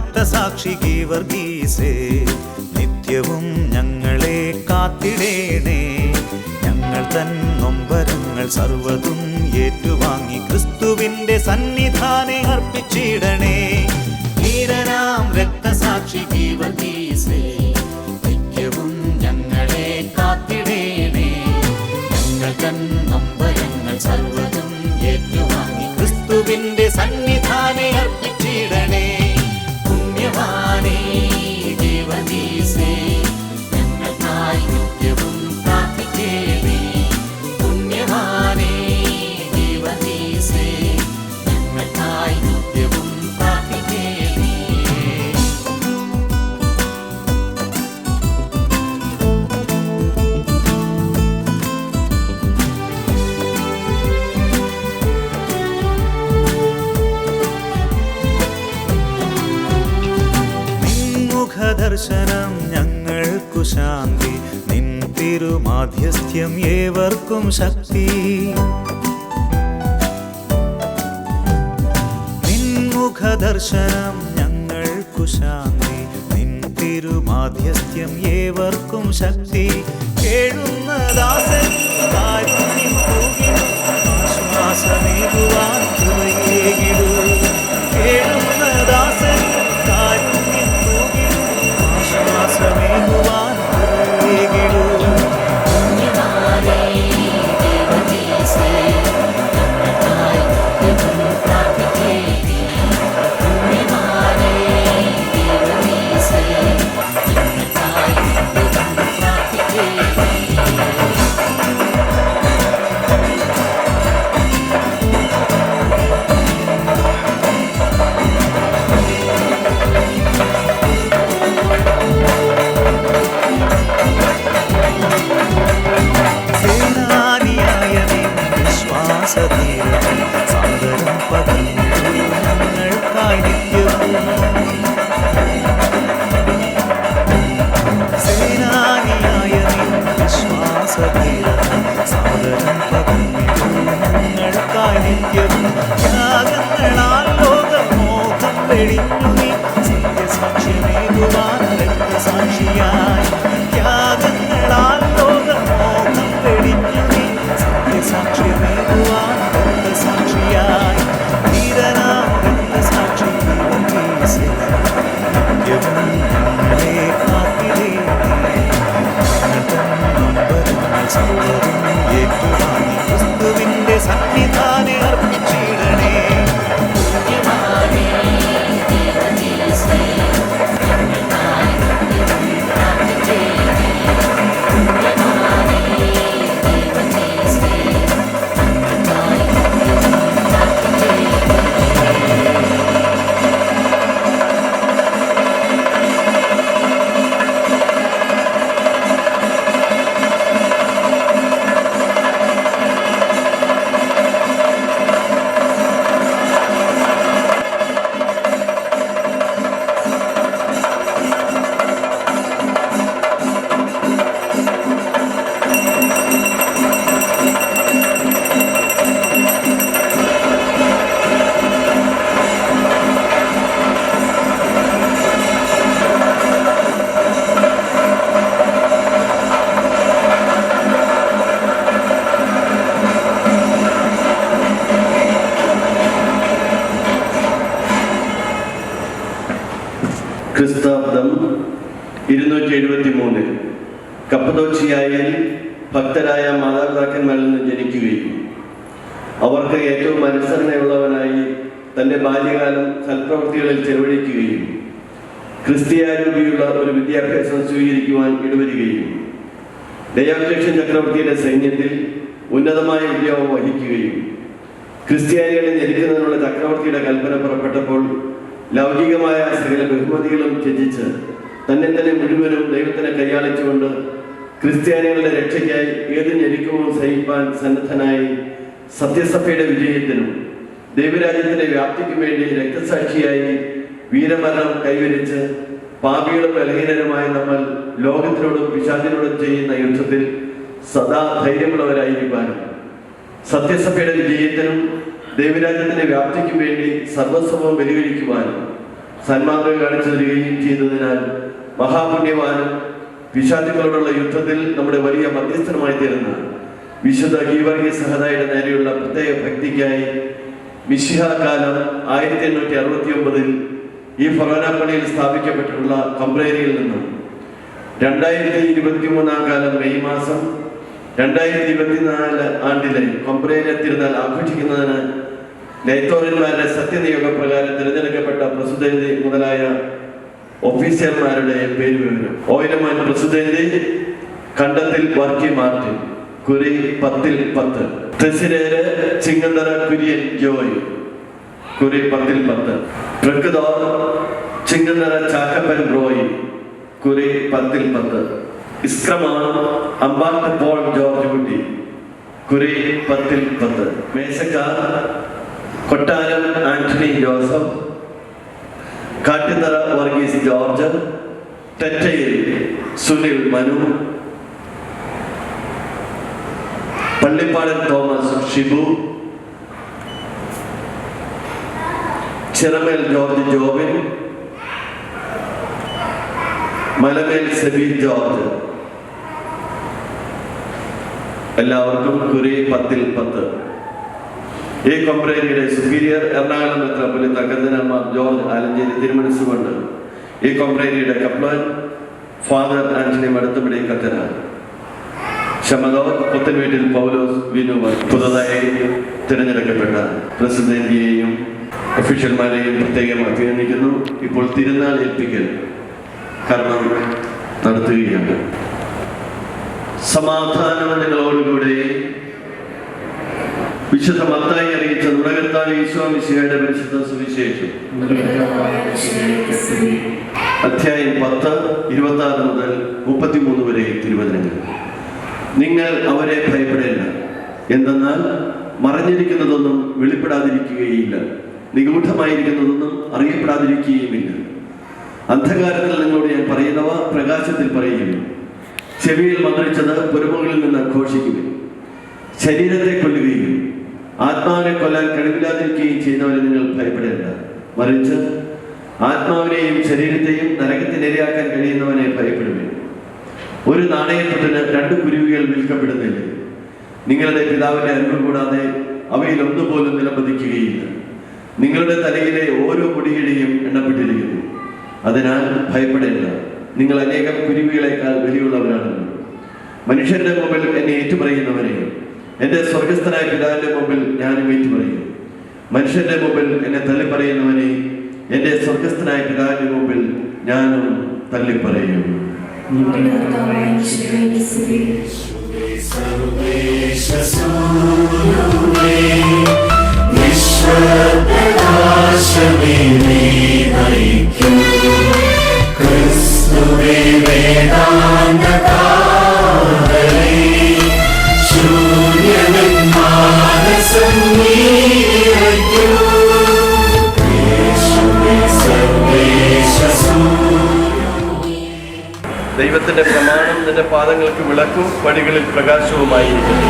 രക്തസാക്ഷി ഗീവർഗീസേ, നിത്യവും ഞങ്ങളെ കാത്തിടേണേ. ഞങ്ങൾ തൻ നൊമ്പരങ്ങൾ സർവ്വതും ഏറ്റുവാങ്ങി ക്രിസ്തുവിന്റെ സന്നിധാനെ അർപ്പിച്ചിടണേ. ധീരനാം രക്തസാക്ഷി ഗീവർഗീസേ, നിത്യവും ഞങ്ങളെ കാത്തിടേണേ. ഞങ്ങൾ തൻ നൊമ്പരങ്ങൾ സർവ്വതും ഏറ്റുവാങ്ങി ക്രിസ്തുവിന്റെ സന്നിധാനെ അർപ്പിച്ചിടണേ. പുണ്യവാനേ ഗീവർഗീസേ, ഞങ്ങൾക്കായി നിത്യവും പ്രാർത്ഥിക്കണേ. പുണ്യവാനേ ഗീവർഗീസേ, ഞങ്ങൾക്കായി നിത്യവും പ്രാർത്ഥിക്കണേ. ദർശനം ഞങ്ങൾക്കു ശാന്തി, നിൻ തിരുമാധ്യസ്ഥ്യം ഏവർക്കും ശക്തി. നിൻമുഖദർശനം ഞങ്ങൾക്കു ശാന്തി, നിൻ തിരുമാധ്യസ്ഥ്യം ഏവർക്കും ശക്തി. കേഴുന്ന ദാസൻ കാരുണ്യം തൂകിടും, ആശ്വാസമേകുവാൻ കൃപയേകിടൂ. കേഴുന്ന ദാസൻ കാരുണ്യം തൂകിടും, ആശ്വാസമേകുവാൻ കൃപയേകിടൂ. സാദരം പകർന്നു ഞങ്ങൾക്കായി നിത്യവും. സേനാനിയായ നിൻ വിശ്വാസധീരത സാദരം പകർന്നു ഞങ്ങൾക്കായി നിത്യവും. ത്യാഗങ്ങളാൽ ലോകമോഹം വെടിഞ്ഞു നീ സത്യസാക്ഷ്യമേകുവാൻ രക്തസാക്ഷിയായി. ത്യാഗങ്ങളാൽ ലോകമോഹം വെടിഞ്ഞു നീ സത്യസാക്ഷ്യമേകുവാൻ രക്തസാക്ഷിയായി. ധീരനാം രക്തസാക്ഷി ഗീവർഗീസേ, നിത്യവും ഞങ്ങളെ കാത്തിടേണേ. ഞങ്ങൾ തൻ നൊമ്പരങ്ങൾ സർവ്വതും ഏറ്റുവാങ്ങി ക്രിസ്തുവിന്റെ സന്നിധാനെ അർപ്പിച്ചിടണേ. ക്രിസ്താബ്ദം 273 കപ്പദോക്യായിൽ ഭക്തരായ മാതാപിതാക്കന്മാരിൽ നിന്ന് ജനിക്കുകയും അവർക്ക് ഏറ്റവും അനുസരണയുള്ളവനായി തൻ്റെ ബാല്യകാലം സൽപ്രവൃത്തികളിൽ ചെലവഴിക്കുകയും ക്രിസ്ത്യാരൂപിയുള്ള ഒരു വിദ്യാഭ്യാസം സ്വീകരിക്കുവാൻ ഇടവരികയും ഡയോക്ലീഷ്യൻ ചക്രവർത്തിയുടെ സൈന്യത്തിൽ ഉന്നതമായ ഉദ്യോഗം വഹിക്കുകയും ക്രിസ്ത്യാനികളെ ഞെരുക്കുന്നതിനുള്ള ചക്രവർത്തിയുടെ കൽപ്പന പുറപ്പെട്ടപ്പോൾ ലൗകികമായ സകല ബഹുമതികളും ത്യജിച്ച് തന്നെ മുഴുവനും ദൈവത്തിനെ കൈയാളിച്ചുകൊണ്ട് ക്രിസ്ത്യാനികളുടെ രക്ഷയ്ക്കായി ഏത് ഞെരുക്കവും സഹിപ്പാൻ സന്നദ്ധനായി സത്യസഭയുടെ വിജയത്തിനും ദൈവരാജ്യത്തിന്റെ വ്യാപ്തിക്കും വേണ്ടി രക്തസാക്ഷിയായി വീരമരണം കൈവരിച്ച് പാപികളും ബലഹീനരുമായ നമ്മൾ ലോകത്തിനോടും പിശാചിനോടും ചെയ്യുന്ന യുദ്ധത്തിൽ സദാ ധൈര്യമുള്ളവരായിരിക്കാനും സത്യസഭയുടെ വിജയത്തിനും ദൈവരാജ്യത്തിന്റെ വ്യാപ്തിക്കും വേണ്ടി സർവസ്വവും ബലികഴിക്കുവാനും സന്മാർഗം കാണിച്ചു തരികയും ചെയ്തതിനാൽ മഹാപുണ്യവാനും പിശാചുക്കളോടുള്ള യുദ്ധത്തിൽ നമ്മുടെ വലിയ മധ്യസ്ഥനുമായി തീർന്ന വിശുദ്ധ ഗീവർഗീസ് സഹദായുടെ നേരെയുള്ള പ്രത്യേക ഭക്തിക്കായി മിശിഹ കാലം 1869 ഈ ഫൊറോനാപ്പള്ളിയിൽ സ്ഥാപിക്കപ്പെട്ടിട്ടുള്ള കംബ്രേരിയിൽ നിന്നും 2023 കാലം മെയ് മാസം 2024 ആണ്ടിലെ കംബ്രേരിയ തിരുനാൾ ആഘോഷിക്കുന്നതിന് ലൈത്തോറന്മാരുടെ സത്യനിയോഗ പ്രകാരം തിരഞ്ഞെടുക്കപ്പെട്ട പ്രസിഡന്റ് മുതലായ ഓഫീസർമാരുടെ പേര് വിവരം. ഓയിലമാൻ പ്രസിഡന്റ് കണ്ടത്തിൽ വർക്കി മാർട്ടിൻ, കുരി 10-10. തൃശ്ശിരേര് ചിങ്ങന്തറ കുര്യൻ ജോയ്, കുരി 10-10. പ്രകൃതോർ ചിങ്ങന്തറ ചാക്കപ്പൻ റോയ്, കുരി 10-10. ഇസ്ക്രമാൻ അമ്പാട്ട് പോൾ ജോർജ് കുട്ടി, കുരി 10-10. മേശക്കാർ Kottaram Antony Joseph, Kattithara Varghese George, Thettayil Sunil Manu, Pallippadan Thomas Shibu, Chiramel George Jobin, Malamel Seby George. എല്ലാവർക്കും കുരി 10-10. ഈ കൊമ്പ്രേരിയുടെ സുപ്പീരിയർ എറണാകുളം മെത്രാപ്പൊലീത്ത കർദിനാൾമാർ ജോർജ് ആലഞ്ചേരി തിരുമനസ്സുകൊണ്ട് ഈ കൊമ്പ്രേരിയുടെ കപ്ലാൻ ഫാദർ ആന്റണി മടത്തുപിടി കത്തനാർ, ശമദോ പുത്തൻവീട്ടിൽ പൗലോസ് വിനുവർ, പുതുതായി തിരഞ്ഞെടുക്കപ്പെട്ട പ്രസിഡന്റിയെയും ഒഫീഷ്യൽമാരെയും പ്രത്യേകം അഭിനന്ദിക്കുന്നു. ഇപ്പോൾ തിരുനാൾ ഏൽപ്പിക്കൽ കർമ്മം നടത്തുകയാണ്. സമാധാനം നിങ്ങളോടുകൂടെ. വിശുദ്ധ മത്തായി അറിയിച്ച നുണകർത്താവ് ഈശോ മിശിഹായുടെ പരിശുദ്ധ സുവിശേഷം അധ്യായം 10 26 മുതൽ 33 വരെ തിരുവചനങ്ങൾ. നിങ്ങൾ അവരെ ഭയപ്പെടേണ്ട, എന്തെന്നാൽ മറഞ്ഞിരിക്കുന്നതൊന്നും വെളിപ്പെടാതിരിക്കുകയില്ല, നിഗൂഢമായിരിക്കുന്നതൊന്നും അറിയപ്പെടാതിരിക്കുകയുമില്ല. അന്ധകാരത്തിൽ നിങ്ങളോട് ഞാൻ പറയുന്നവ പ്രകാശത്തിൽ പറയുകയും ചെവിയിൽ മന്ത്രിച്ചത് പുരമുകളിൽ നിന്ന് ഘോഷിക്കുകയും ശരീരത്തെ കൊല്ലുകയും ആത്മാവിനെ കൊല്ലാൻ കഴിവില്ലാതിരിക്കുകയും ചെയ്യുന്നവരെ നിങ്ങൾ ഭയപ്പെടേണ്ട, മറിച്ച് ആത്മാവിനെയും ശരീരത്തെയും നരകത്തിനിരയാക്കാൻ കഴിയുന്നവനെ ഭയപ്പെടുകയും. ഒരു നാണയത്തൊട്ടിന് 2 കുരുവികൾ വിൽക്കപ്പെടുന്നില്ല. നിങ്ങളുടെ പിതാവിന്റെ അറിവ് കൂടാതെ അവയിൽ ഒന്നുപോലും നിലംപതിക്കുകയില്ല. നിങ്ങളുടെ തലയിലെ ഓരോ മുടിയുടെയും എണ്ണപ്പെട്ടിരിക്കുന്നു. അതിനാൽ ഭയപ്പെടേണ്ട, നിങ്ങൾ അനേകം കുരുവികളെക്കാൾ വലിയുള്ളവരാണല്ലോ. മനുഷ്യരുടെ മുമ്പിൽ എന്നെ ഏറ്റുപറയുന്നവരെ എന്റെ സ്വർഗസ്ഥനായ പിതാവിന്റെ മുമ്പിൽ ഞാനും ഏറ്റുപറയും. മനുഷ്യന്റെ മുമ്പിൽ എന്നെ തള്ളിപ്പറയുന്നവനെ എന്റെ സ്വർഗസ്ഥനായ പിതാവിന്റെ മുമ്പിൽ ഞാനും തള്ളിപ്പറയും. ദൈവത്തിന്റെ പ്രമാണം നിന്റെ പാദങ്ങൾക്ക് വിളക്കും വഴികളിൽ പ്രകാശവുമായിരിക്കുന്നു.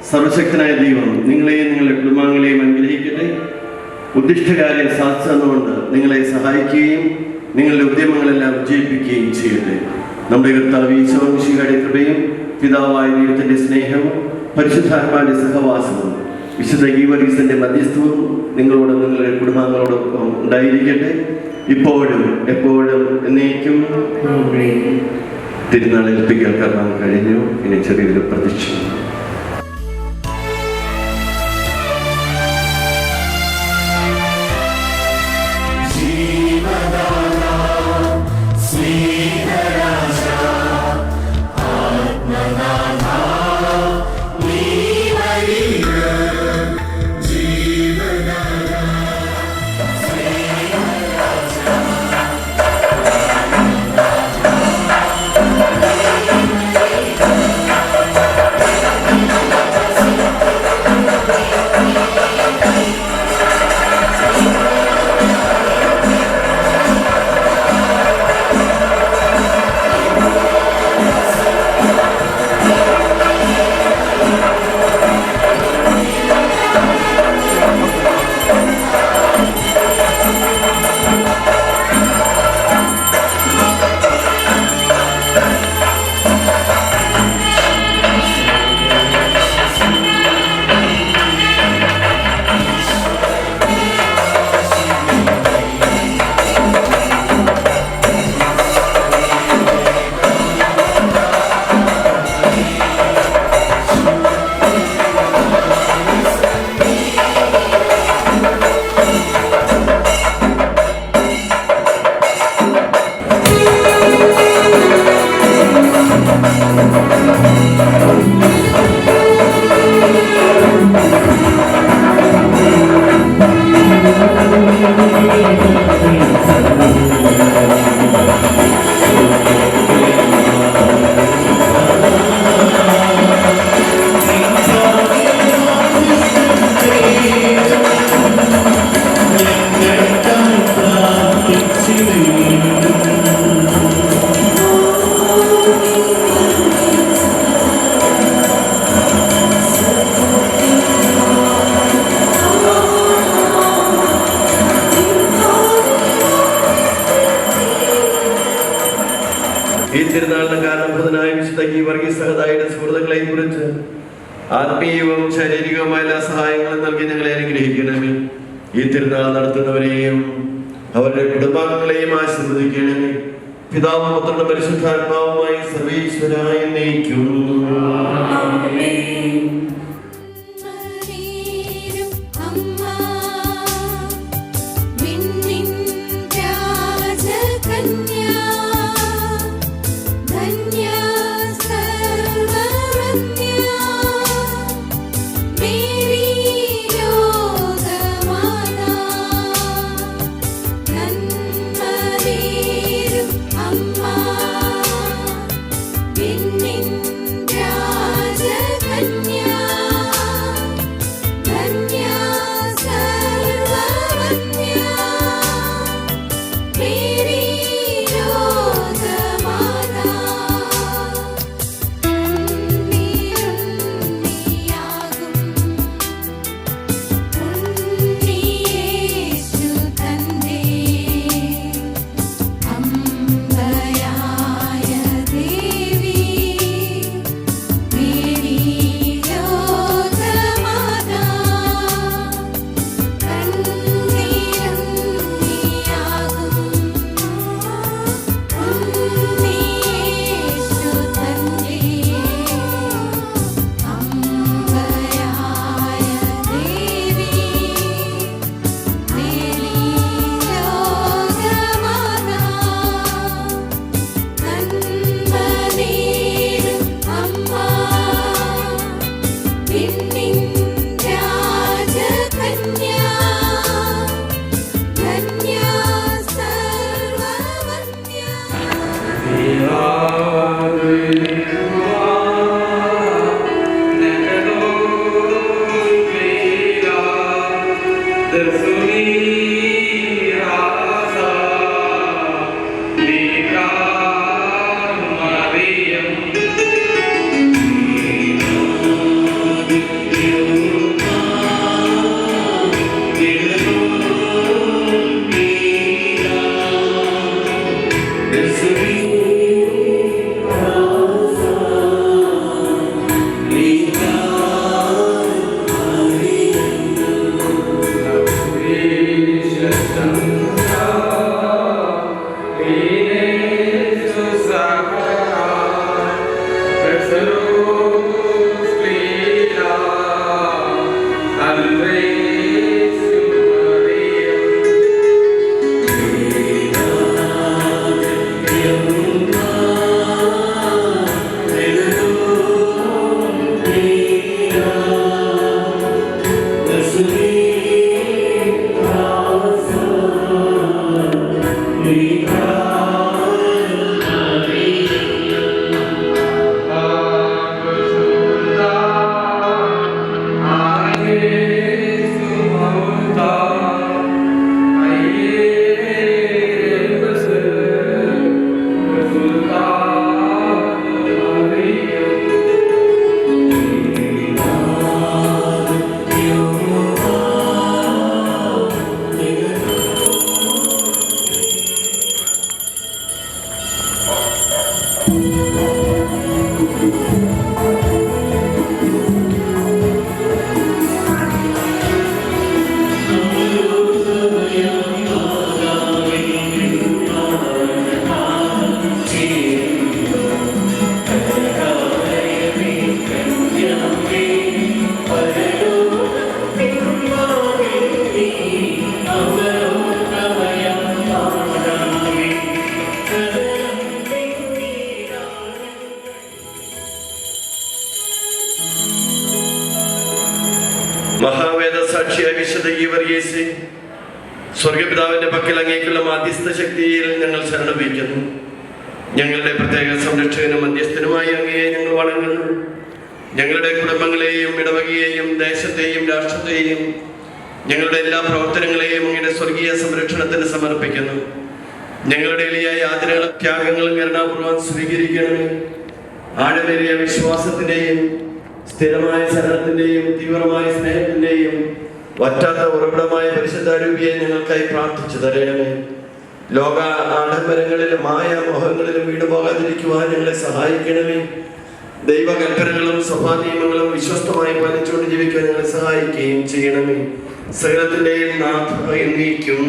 സർവശക്തനായ ദൈവം നിങ്ങളെയും നിങ്ങളുടെ കുടുംബാംഗങ്ങളെയും അനുഗ്രഹിക്കട്ടെ. ഉദ്ദിഷ്ടകാര്യം സാധിച്ചതുകൊണ്ട് നിങ്ങളെ സഹായിക്കുകയും നിങ്ങളുടെ ഉദ്യമങ്ങളെല്ലാം വിജയിപ്പിക്കുകയും ചെയ്യട്ടെ. നമ്മുടെ കർത്താവ് ഈശോ മിശിഹായുടെ കൃപയും പിതാവായ ദൈവത്തിന്റെ സ്നേഹവും പരിശുദ്ധാത്മാവിന്റെ സഹവാസവും വിശുദ്ധ ഗീവർഗീസിന്റെ മധ്യസ്ഥവും നിങ്ങളോടും നിങ്ങളുടെ കുടുംബാംഗങ്ങളോടൊപ്പം ഉണ്ടായിരിക്കട്ടെ, ഇപ്പോഴും എപ്പോഴും എന്നേക്കും. തിരുനാൾ ഏൽപ്പിക്കൽ കർമ്മം കഴിഞ്ഞു. ഇനി ചെറിയൊരു പ്രദക്ഷിണം. ഈ തിരുനാളിന് കാരണഭൂതനായ വിശുദ്ധ ഗീവർഗീസ് സഹോദരിയുടെ സുഹൃത്തുക്കളെയും കുറിച്ച് ആത്മീയവും ശാരീരികവുമായ എല്ലാ സഹായങ്ങളും നൽകി ഞങ്ങളെ അനുഗ്രഹിക്കണമേ. ഈ തിരുനാൾ നടത്തുന്നവരെയും അവരുടെ കുടുംബാംഗങ്ങളെയും ആശീർവദിക്കണമേ. പിതാവും പുത്രനും പരിശുദ്ധാത്മാവുമായി സർവീശ്വരായ എന്നേക്കും. Yeah. മഹാവേദ സാക്ഷിയായ വിശുദ്ധ ഗീവർഗീസേ, സ്വർഗപിതാവിന്റെ പക്കൽ അങ്ങേക്കുള്ള മാധ്യസ്ഥ ശക്തിയിൽ ഞങ്ങൾ ശരണം വയ്ക്കുന്നു. ഞങ്ങളുടെ പ്രത്യേക സംരക്ഷകനും മധ്യസ്ഥനുമായി അങ്ങയെ ഞങ്ങൾ വണങ്ങുന്നു. ഞങ്ങളുടെ കുടുംബങ്ങളെയും ഇടവകയെയും ദേശത്തെയും രാഷ്ട്രത്തെയും ഞങ്ങളുടെ എല്ലാ പ്രവർത്തനങ്ങളെയും അങ്ങയുടെ സ്വർഗീയ സംരക്ഷണത്തിന് സമർപ്പിക്കുന്നു. ഞങ്ങളുടെ എളിയ യാതനകളും ത്യാഗങ്ങളും കരുണാപൂർവ്വം സ്വീകരിക്കണമേ. ആഴമേറിയ വിശ്വാസത്തിന്റെയും സ്ഥിരമായ സഹനത്തിന്റെയും തീവ്രമായ സ്നേഹത്തിന്റെയും വറ്റാത്ത ഉറവിടമായ പരിശുദ്ധ രൂപിയെ ഞങ്ങൾക്കായി പ്രാർത്ഥിച്ചു തരണമേ. ലോക ആഡംബരങ്ങളിലും മോഹങ്ങളിലും വീടുപോകാതിരിക്കുവാൻ ഞങ്ങളെ സഹായിക്കണമേ. ദൈവകൽപ്പനകളും സഭാനിയമങ്ങളും വിശ്വസ്തമായി പാലിച്ചുകൊണ്ട് ജീവിക്കാൻ ഞങ്ങളെ സഹായിക്കുകയും ചെയ്യണമേ. സകലത്തിന്റെയും നാഥ എന്നേക്കും.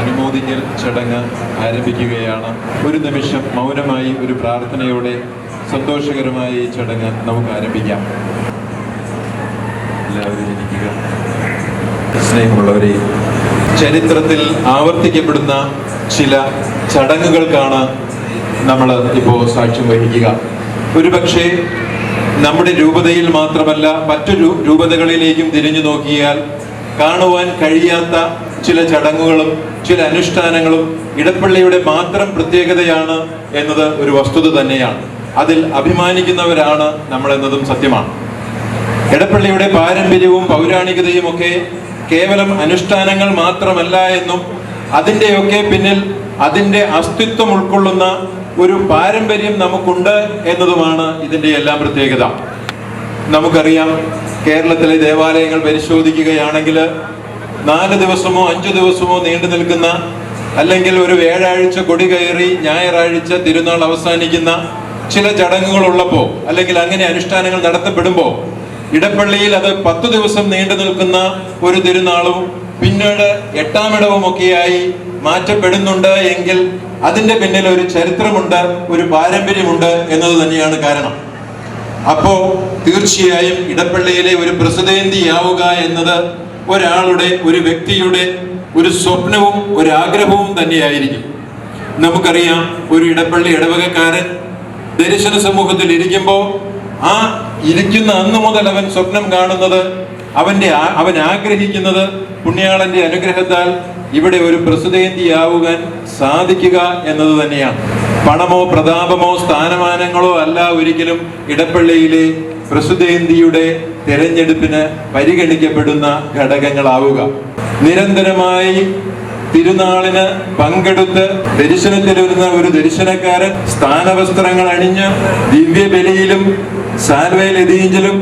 അനുമോദിക്കൽ ചടങ്ങ് ആരംഭിക്കുകയാണ്. ഒരു നിമിഷം മൗനമായി ഒരു പ്രാർത്ഥനയോടെ സന്തോഷകരമായ ഈ ചടങ്ങ് നമുക്ക് ആരംഭിക്കാം. എല്ലാവരും ഇരിക്കുക. സ്നേഹമുള്ളവരെ, ചരിത്രത്തിൽ ആവർത്തിക്കപ്പെടുന്ന ചില ചടങ്ങുകൾക്കാണ് നമ്മൾ ഇപ്പോൾ സാക്ഷ്യം വഹിക്കുക. ഒരുപക്ഷെ നമ്മുടെ രൂപതയിൽ മാത്രമല്ല മറ്റു രൂപതകളിലേക്കും തിരിഞ്ഞു നോക്കിയാൽ കാണുവാൻ കഴിയാത്ത ചില ചടങ്ങുകളും ചില അനുഷ്ഠാനങ്ങളും ഇടപ്പള്ളിയുടെ മാത്രം പ്രത്യേകതയാണ് എന്നത് ഒരു വസ്തുത തന്നെയാണ്. അതിൽ അഭിമാനിക്കുന്നവരാണ് നമ്മളെന്നതും സത്യമാണ്. ഇടപ്പള്ളിയുടെ പാരമ്പര്യവും പൗരാണികതയും ഒക്കെ കേവലം അനുഷ്ഠാനങ്ങൾ മാത്രമല്ല എന്നും അതിൻ്റെയൊക്കെ പിന്നിൽ അതിൻ്റെ അസ്തിത്വം ഉൾക്കൊള്ളുന്ന ഒരു പാരമ്പര്യം നമുക്കുണ്ട് എന്നതുമാണ് ഇതിൻ്റെ എല്ലാം പ്രത്യേകത. നമുക്കറിയാം, കേരളത്തിലെ ദേവാലയങ്ങൾ പരിശോധിക്കുകയാണെങ്കിൽ 4 ദിവസമോ 5 ദിവസമോ നീണ്ടു നിൽക്കുന്ന, അല്ലെങ്കിൽ ഒരു വ്യാഴാഴ്ച കൊടി കയറി ഞായറാഴ്ച തിരുനാൾ അവസാനിക്കുന്ന ചില ചടങ്ങുകൾ ഉള്ളപ്പോൾ, അല്ലെങ്കിൽ അങ്ങനെ അനുഷ്ഠാനങ്ങൾ നടത്തപ്പെടുമ്പോൾ ഇടപ്പള്ളിയിൽ അത് 10 ദിവസം നീണ്ടു നിൽക്കുന്ന ഒരു തിരുനാളും പിന്നീട് 8-ാം ഇടവും ഒക്കെയായി മാറ്റപ്പെടുന്നുണ്ട് എങ്കിൽ അതിന്റെ പിന്നിൽ ഒരു ചരിത്രമുണ്ട്, ഒരു പാരമ്പര്യമുണ്ട് എന്നത് തന്നെയാണ് കാരണം. അപ്പോ തീർച്ചയായും ഇടപ്പള്ളിയിലെ ഒരു പ്രസിദ്ധേന്തിയാവുക എന്നത് ഒരാളുടെ, ഒരു വ്യക്തിയുടെ ഒരു സ്വപ്നവും ഒരു ആഗ്രഹവും തന്നെയായിരിക്കും. നമുക്കറിയാം, ഒരു ഇടപ്പള്ളി ഇടവകക്കാരൻ ദർശന സമൂഹത്തിൽ ഇരിക്കുമ്പോൾ ആ ഇരിക്കുന്ന അന്ന് മുതൽ അവൻ സ്വപ്നം കാണുന്നത്, അവൻ ആഗ്രഹിക്കുന്നത് പുണ്യാളന്റെ അനുഗ്രഹത്താൽ ഇവിടെ ഒരു പ്രസിദ്ധേന്തിയാവുവാൻ സാധിക്കുക എന്നത് തന്നെയാണ്. പണമോ പ്രതാപമോ സ്ഥാനമാനങ്ങളോ അല്ല ഒരിക്കലും ഇടപ്പള്ളിയിലെ പ്രസിദ്ധേന്തിയുടെ തെരഞ്ഞെടുപ്പിന് പരിഗണിക്കപ്പെടുന്ന ഘടകങ്ങളാവുക. നിരന്തരമായി തിരുനാളിന് പങ്കെടുത്ത് ദർശനത്തിലിരുന്ന ഒരു ദർശനക്കാരൻ സ്ഥാനവസ്ത്രങ്ങൾ അണിഞ്ഞ് ദിവ്യബലിയിലും സാൽവയിലെതിയിലും